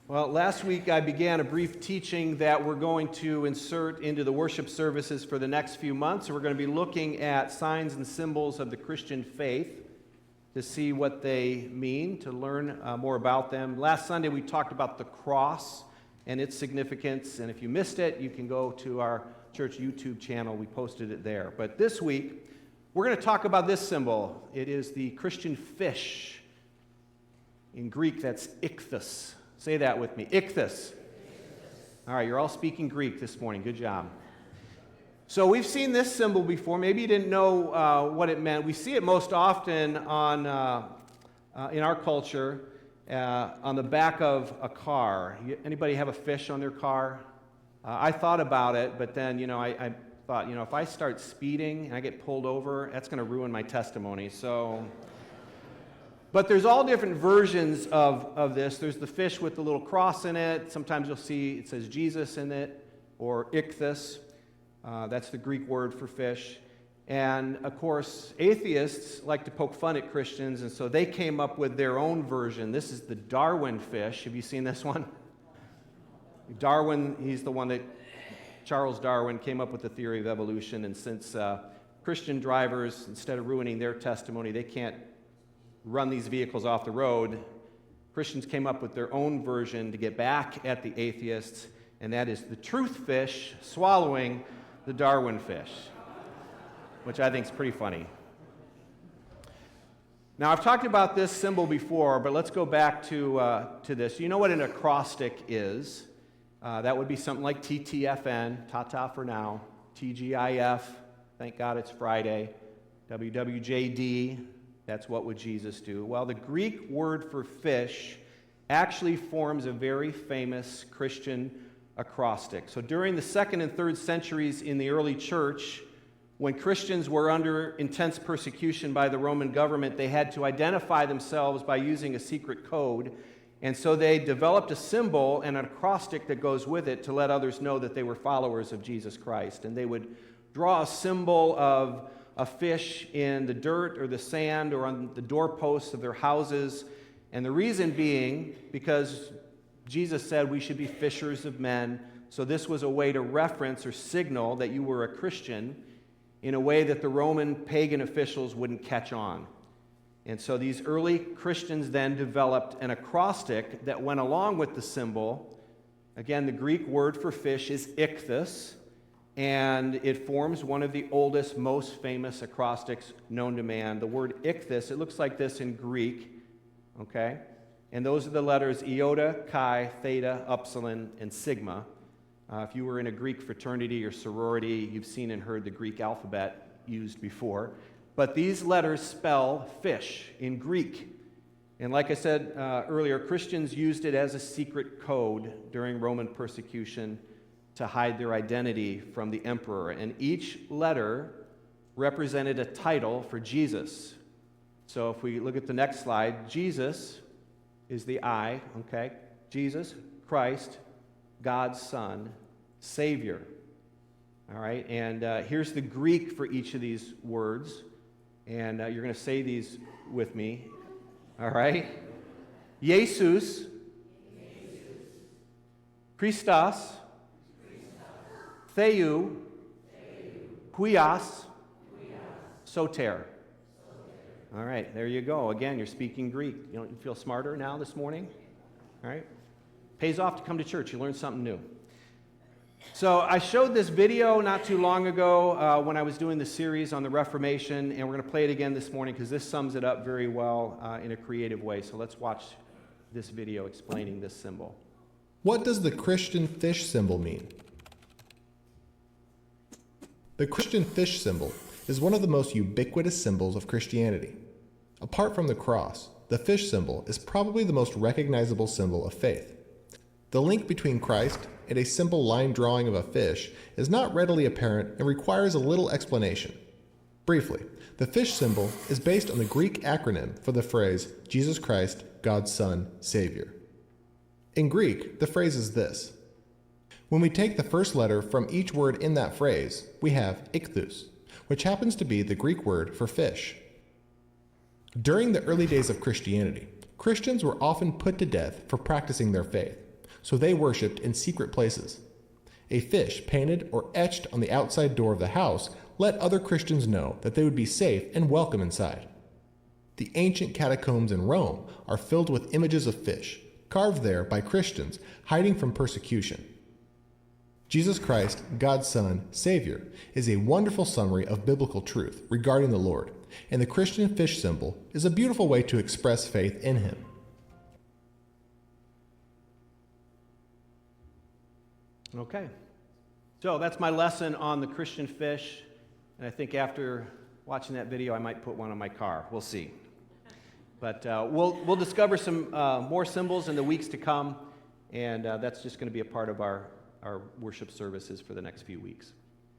Well, last week I began a brief teaching that we're going to insert into the worship services for the next few months. We're going to be looking at signs and symbols of the Christian faith to see what they mean, to learn more about them. Last Sunday we talked about the cross and its significance, and if you missed it, you can go to our church YouTube channel. We posted it there. But this week, we're going to talk about this symbol. It is the Christian fish. In Greek, that's IXTHYS. Say that with me, IXTHYS. All right, you're all speaking Greek this morning. Good job. So we've seen this symbol before. Maybe you didn't know what it meant. We see it most often on in our culture on the back of a car. Anybody have a fish on their car? I thought about it, but then, I thought, if I start speeding and I get pulled over, that's going to ruin my testimony. But there's all different versions of this. There's the fish with the little cross in it. Sometimes you'll see it says Jesus in it, or IXTHYS. That's the Greek word for fish. And, of course, atheists like to poke fun at Christians, and so they came up with their own version. This is the Darwin fish. Have you seen this one? Darwin, he's the one that, Charles Darwin, came up with the theory of evolution, and since Christian drivers, instead of ruining their testimony, they can't run these vehicles off the road, Christians came up with their own version to get back at the atheists, and that is the truth fish swallowing the Darwin fish, which I think is pretty funny. Now, I've talked about this symbol before, but let's go back to this. You know what an acrostic is? That would be something like TTFN, ta-ta for now, TGIF, thank God it's Friday, WWJD, that's what would Jesus do. Well, the Greek word for fish actually forms a very famous Christian acrostic. So during the 2nd and 3rd centuries in the early church, when Christians were under intense persecution by the Roman government, they had to identify themselves by using a secret code. And so they developed a symbol and an acrostic that goes with it to let others know that they were followers of Jesus Christ. And they would draw a symbol of a fish in the dirt or the sand or on the doorposts of their houses. And the reason being, because Jesus said we should be fishers of men. So this was a way to reference or signal that you were a Christian in a way that the Roman pagan officials wouldn't catch on. And so these early Christians then developed an acrostic that went along with the symbol. Again, the Greek word for fish is IXTHYS, and it forms one of the oldest, most famous acrostics known to man. The word IXTHYS, it looks like this in Greek, okay? And those are the letters iota, chi, theta, upsilon, and sigma. If you were in a Greek fraternity or sorority, you've seen and heard the Greek alphabet used before. But these letters spell fish in Greek. And like I said earlier, Christians used it as a secret code during Roman persecution to hide their identity from the emperor. And each letter represented a title for Jesus. So if we look at the next slide, Jesus is the I, okay? Jesus, Christ, God's Son, Savior. All right, and here's the Greek for each of these words. And you're going to say these with me. All right? Jesus, Christos, Theou, Huios, Soter. All right, there you go. Again, you're speaking Greek. You don't feel smarter now this morning? All right? Pays off to come to church. You learn something new. So I showed this video not too long ago when I was doing the series on the Reformation, and we're going to play it again this morning because this sums it up very well in a creative way. So let's watch this video explaining this symbol. What does the Christian fish symbol mean? The Christian fish symbol is one of the most ubiquitous symbols of Christianity. Apart from the cross, the fish symbol is probably the most recognizable symbol of faith. The link between Christ and a simple line drawing of a fish is not readily apparent and requires a little explanation. Briefly, the fish symbol is based on the Greek acronym for the phrase, Jesus Christ, God's Son, Savior. In Greek, the phrase is this. When we take the first letter from each word in that phrase, we have IXTHYS, which happens to be the Greek word for fish. During the early days of Christianity, Christians were often put to death for practicing their faith. so they worshipped in secret places. A fish painted or etched on the outside door of the house let other Christians know that they would be safe and welcome inside. The ancient catacombs in Rome are filled with images of fish, carved there by Christians hiding from persecution. Jesus Christ, God's Son, Savior, is a wonderful summary of biblical truth regarding the Lord, and the Christian fish symbol is a beautiful way to express faith in Him. Okay. So that's my lesson on the Christian fish, and I think after watching that video, I might put one on my car. We'll see. But we'll discover some more symbols in the weeks to come, and that's just going to be a part of our worship services for the next few weeks.